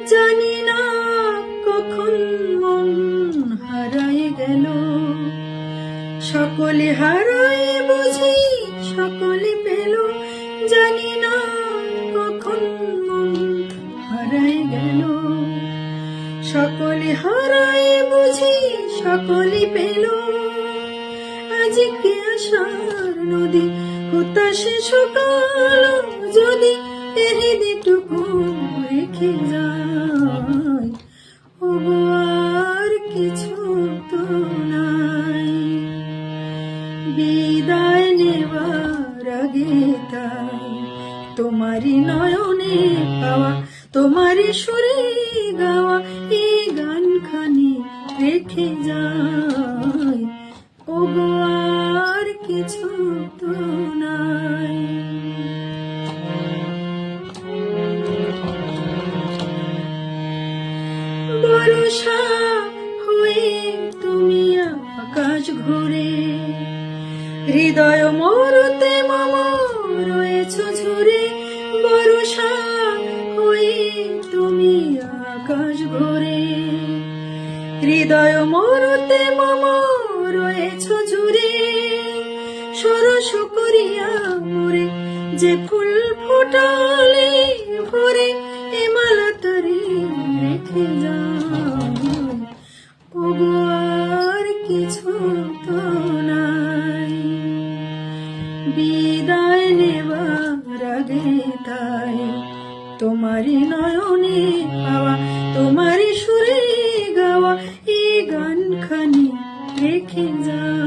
জানি না কখন মন হারাই গেল, সকলে হারাই বুঝি সকলে পেল। জানি না কখন মন হারাই গেল, সকলে হারাই বুঝি সকলে পেল। আজকে আশার নদী হুতাশে শুকাল, যদি হৃদয়টুকু রেখে যায়, ওগো আর কিছু তো নাই। বিদায় নেবার আগে তাই তোমারই নয়নে পাওয়া, তোমারই সুরে গাওয়া এই গানখানি রেখে যায়, ওগো আর কিছু তো নাই। বর্ষা হয়ে তুমি আকাশ ঘুরে, হৃদয় মরতে মম রয়েছ ঝরে। বর্ষা হয়ে তুমি আকাশ ঘুরে, হৃদয় মরতে মম রয়েছ ঝরে। সরস করিয়া মোরে যে ফুল ফোটালে ভরে, এ মালা তারে রেখে যায়, ওগো আর কিছু তো নাই। বিদায় নেবার আগে তাই তোমারই নয়নে পাওয়া, তোমারই সুরে গাওয়া এই গানখানি রেখে যায়।